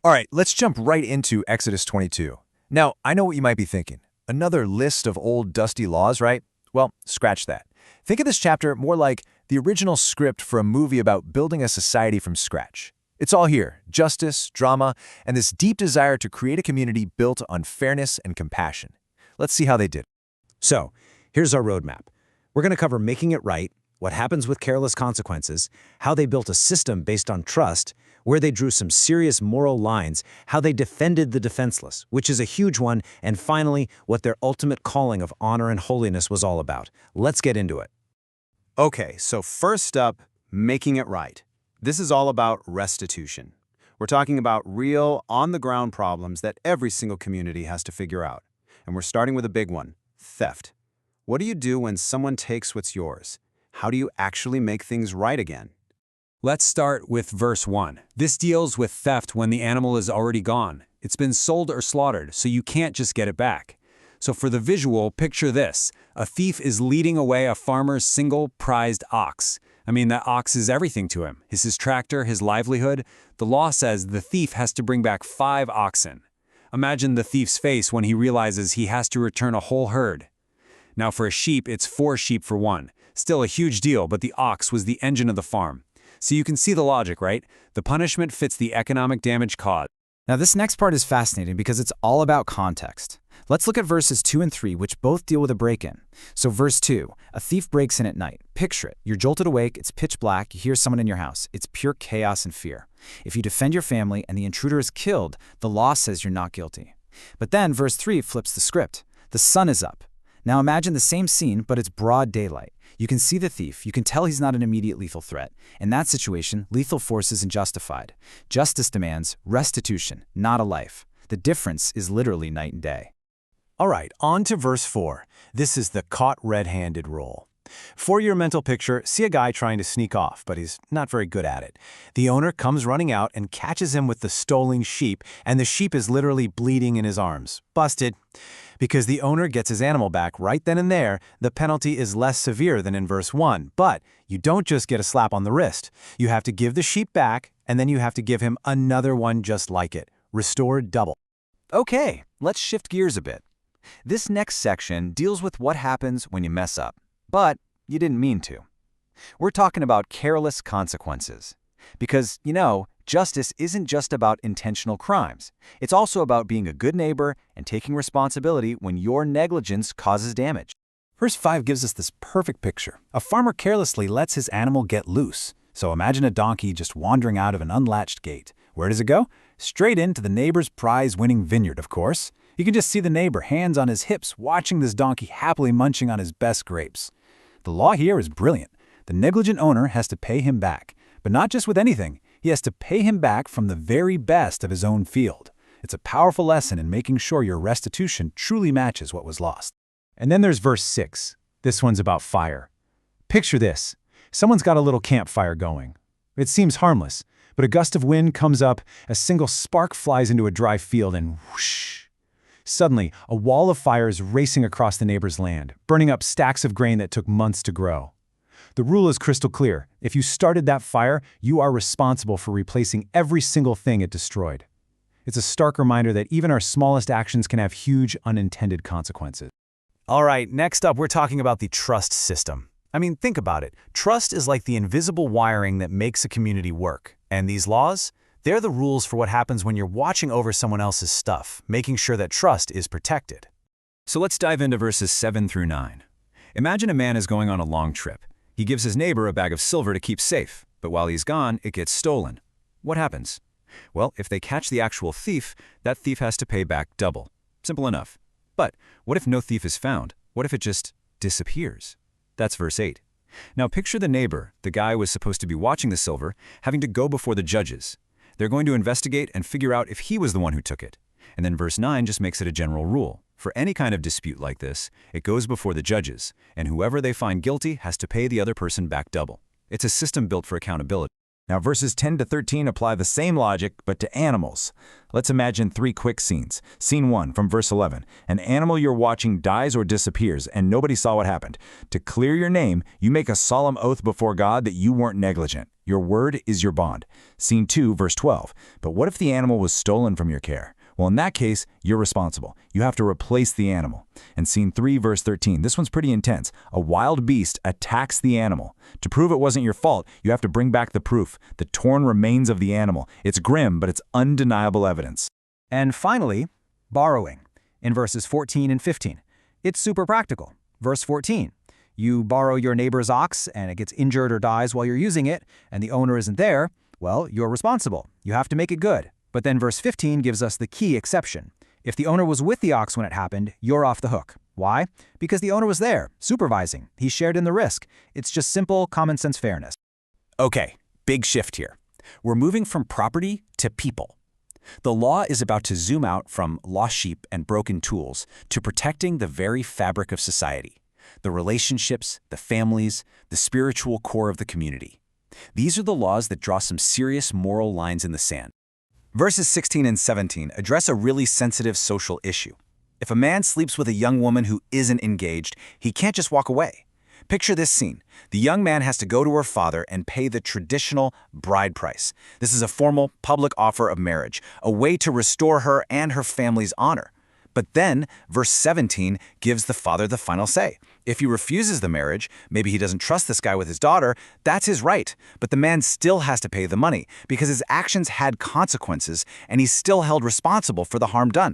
All right, let's jump right into Exodus 22. Now, I know what you might be thinking. Another list of old dusty laws, right? Well, scratch that. Think of this chapter more like the original script for a movie about building a society from scratch. It's all here: justice, drama, and this deep desire to create a community built on fairness and compassion. Let's see how they did. So, here's our roadmap. We're going to cover making it right, what happens with careless consequences, how they built a system based on trust, where they drew some serious moral lines, how they defended the defenseless, which is a huge one, and finally, what their ultimate calling of honor and holiness was all about. Let's get into it. Okay, so first up, making it right. This is all about restitution. We're talking about real, on-the-ground problems that every single community has to figure out. And we're starting with a big one: theft. What do you do when someone takes what's yours? How do you actually make things right again? Let's start with verse 1. This deals with theft when the animal is already gone. It's been sold or slaughtered, so you can't just get it back. So for the visual, picture this. A thief is leading away a farmer's single prized ox. I mean, that ox is everything to him. It's his tractor, his livelihood. The law says the thief has to bring back 5 oxen. Imagine the thief's face when he realizes he has to return a whole herd. Now for a sheep, it's 4 sheep for 1. Still a huge deal, but the ox was the engine of the farm. So you can see the logic, right? The punishment fits the economic damage caused. Now this next part is fascinating because it's all about context. Let's look at verses 2 and 3, which both deal with a break-in. So verse 2, a thief breaks in at night. Picture it. You're jolted awake, it's pitch black, you hear someone in your house. It's pure chaos and fear. If you defend your family and the intruder is killed, the law says you're not guilty. But then verse 3 flips the script. The sun is up. Now imagine the same scene, but it's broad daylight. You can see the thief, you can tell he's not an immediate lethal threat. In that situation, lethal force isn't justified. Justice demands restitution, not a life. The difference is literally night and day. All right, on to verse 4. This is the caught red-handed rule. For your mental picture, see a guy trying to sneak off, but he's not very good at it. The owner comes running out and catches him with the stolen sheep, and the sheep is literally bleeding in his arms. Busted. Because the owner gets his animal back right then and there, the penalty is less severe than in verse 1. But you don't just get a slap on the wrist. You have to give the sheep back, and then you have to give him another one just like it. Restored double. Okay, let's shift gears a bit. This next section deals with what happens when you mess up, but you didn't mean to. We're talking about careless consequences. Because, justice isn't just about intentional crimes. It's also about being a good neighbor and taking responsibility when your negligence causes damage. Verse 5 gives us this perfect picture. A farmer carelessly lets his animal get loose. So imagine a donkey just wandering out of an unlatched gate. Where does it go? Straight into the neighbor's prize-winning vineyard, of course. You can just see the neighbor, hands on his hips, watching this donkey happily munching on his best grapes. The law here is brilliant. The negligent owner has to pay him back. But not just with anything. He has to pay him back from the very best of his own field. It's a powerful lesson in making sure your restitution truly matches what was lost. And then there's verse 6. This one's about fire. Picture this. Someone's got a little campfire going. It seems harmless, but a gust of wind comes up, a single spark flies into a dry field, and whoosh! Suddenly, a wall of fire is racing across the neighbor's land, burning up stacks of grain that took months to grow. The rule is crystal clear. If you started that fire, you are responsible for replacing every single thing it destroyed. It's a stark reminder that even our smallest actions can have huge unintended consequences. All right, next up, we're talking about the trust system. I mean, think about it. Trust is like the invisible wiring that makes a community work. And these laws? They're the rules for what happens when you're watching over someone else's stuff, making sure that trust is protected. So let's dive into verses 7 through 9. Imagine a man is going on a long trip. He gives his neighbor a bag of silver to keep safe, but while he's gone, it gets stolen. What happens? Well, if they catch the actual thief, that thief has to pay back double. Simple enough. But what if no thief is found? What if it just disappears? That's verse 8. Now picture the neighbor, the guy who was supposed to be watching the silver, having to go before the judges. They're going to investigate and figure out if he was the one who took it. And then verse 9 just makes it a general rule. For any kind of dispute like this, it goes before the judges, and whoever they find guilty has to pay the other person back double. It's a system built for accountability. Now, verses 10 to 13 apply the same logic, but to animals. Let's imagine 3 quick scenes. Scene 1 from verse 11. An animal you're watching dies or disappears, and nobody saw what happened. To clear your name, you make a solemn oath before God that you weren't negligent. Your word is your bond. Scene 2, verse 12. But what if the animal was stolen from your care? Well, in that case, you're responsible. You have to replace the animal. And scene 3, verse 13. This one's pretty intense. A wild beast attacks the animal. To prove it wasn't your fault, you have to bring back the proof, the torn remains of the animal. It's grim, but it's undeniable evidence. And finally, borrowing, in verses 14 and 15. It's super practical. Verse 14. You borrow your neighbor's ox, and it gets injured or dies while you're using it, and the owner isn't there, well, you're responsible. You have to make it good. But then verse 15 gives us the key exception. If the owner was with the ox when it happened, you're off the hook. Why? Because the owner was there, supervising. He shared in the risk. It's just simple, common sense fairness. Okay, big shift here. We're moving from property to people. The law is about to zoom out from lost sheep and broken tools to protecting the very fabric of society, the relationships, the families, the spiritual core of the community. These are the laws that draw some serious moral lines in the sand. Verses 16 and 17 address a really sensitive social issue. If a man sleeps with a young woman who isn't engaged, he can't just walk away. Picture this scene. The young man has to go to her father and pay the traditional bride price. This is a formal, public offer of marriage, a way to restore her and her family's honor. But then, verse 17 gives the father the final say. If he refuses the marriage, maybe he doesn't trust this guy with his daughter, that's his right. But the man still has to pay the money because his actions had consequences and he's still held responsible for the harm done.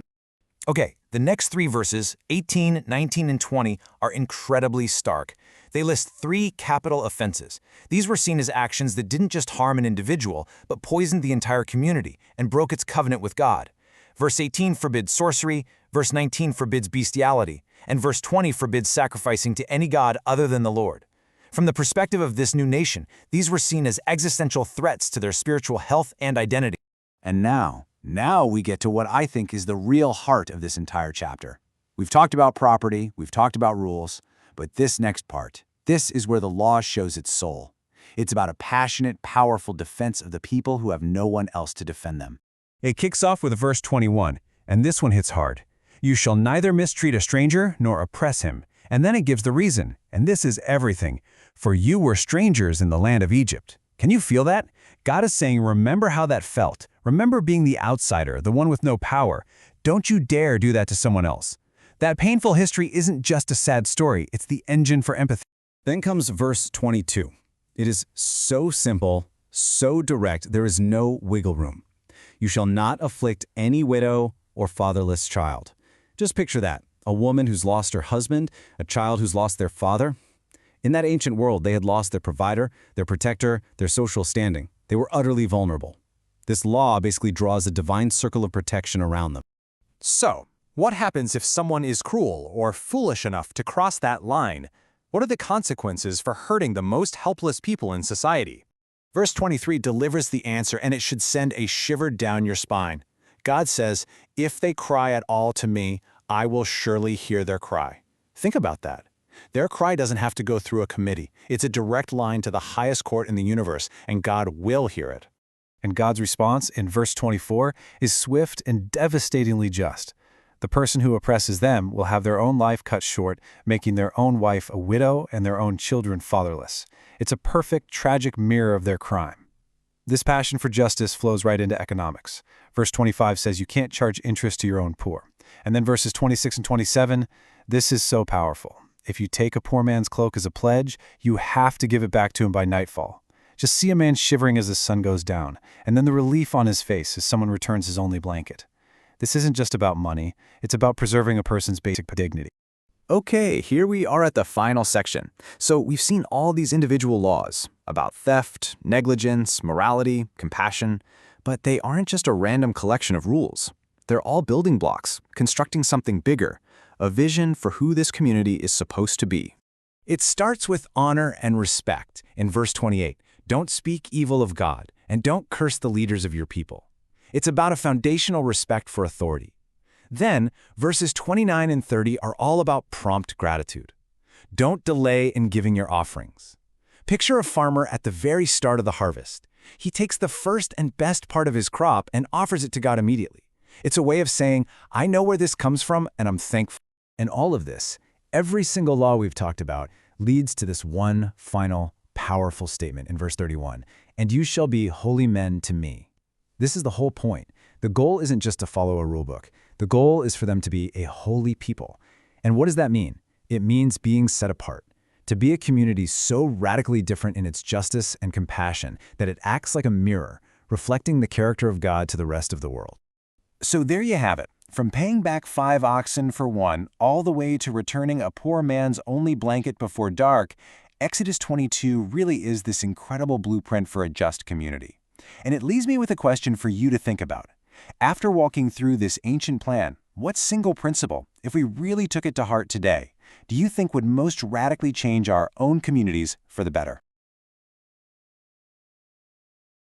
Okay, the next 3 verses, 18, 19, and 20, are incredibly stark. They list 3 capital offenses. These were seen as actions that didn't just harm an individual, but poisoned the entire community and broke its covenant with God. Verse 18 forbids sorcery, verse 19 forbids bestiality, and verse 20 forbids sacrificing to any god other than the Lord. From the perspective of this new nation, these were seen as existential threats to their spiritual health and identity. And now we get to what I think is the real heart of this entire chapter. We've talked about property, we've talked about rules, but this next part, this is where the law shows its soul. It's about a passionate, powerful defense of the people who have no one else to defend them. It kicks off with verse 21, and this one hits hard. You shall neither mistreat a stranger nor oppress him. And then it gives the reason, and this is everything. For you were strangers in the land of Egypt. Can you feel that? God is saying, remember how that felt. Remember being the outsider, the one with no power. Don't you dare do that to someone else. That painful history isn't just a sad story, it's the engine for empathy. Then comes verse 22. It is so simple, so direct, there is no wiggle room. You shall not afflict any widow or fatherless child. Just picture that, a woman who's lost her husband, a child who's lost their father. In that ancient world, they had lost their provider, their protector, their social standing. They were utterly vulnerable. This law basically draws a divine circle of protection around them. So, what happens if someone is cruel or foolish enough to cross that line? What are the consequences for hurting the most helpless people in society? Verse 23 delivers the answer, and it should send a shiver down your spine. God says, if they cry at all to me, I will surely hear their cry. Think about that. Their cry doesn't have to go through a committee. It's a direct line to the highest court in the universe, and God will hear it. And God's response in verse 24 is swift and devastatingly just. The person who oppresses them will have their own life cut short, making their own wife a widow and their own children fatherless. It's a perfect, tragic mirror of their crime. This passion for justice flows right into economics. Verse 25 says you can't charge interest to your own poor. And then verses 26 and 27, this is so powerful. If you take a poor man's cloak as a pledge, you have to give it back to him by nightfall. Just see a man shivering as the sun goes down, and then the relief on his face as someone returns his only blanket. This isn't just about money, it's about preserving a person's basic dignity. Okay, here we are at the final section. So we've seen all these individual laws about theft, negligence, morality, compassion, but they aren't just a random collection of rules. They're all building blocks, constructing something bigger, a vision for who this community is supposed to be. It starts with honor and respect in verse 28. Don't speak evil of God, and don't curse the leaders of your people. It's about a foundational respect for authority. Then, verses 29 and 30 are all about prompt gratitude. Don't delay in giving your offerings. Picture a farmer at the very start of the harvest. He takes the first and best part of his crop and offers it to God immediately. It's a way of saying, I know where this comes from and I'm thankful. And all of this, every single law we've talked about, leads to this one final, powerful statement in verse 31, and you shall be holy men to me. This is the whole point. The goal isn't just to follow a rule book. The goal is for them to be a holy people. And what does that mean? It means being set apart. To be a community so radically different in its justice and compassion that it acts like a mirror, reflecting the character of God to the rest of the world. So there you have it. From paying back 5 oxen for one, all the way to returning a poor man's only blanket before dark, Exodus 22 really is this incredible blueprint for a just community. And it leaves me with a question for you to think about. After walking through this ancient plan, what single principle, if we really took it to heart today, do you think would most radically change our own communities for the better?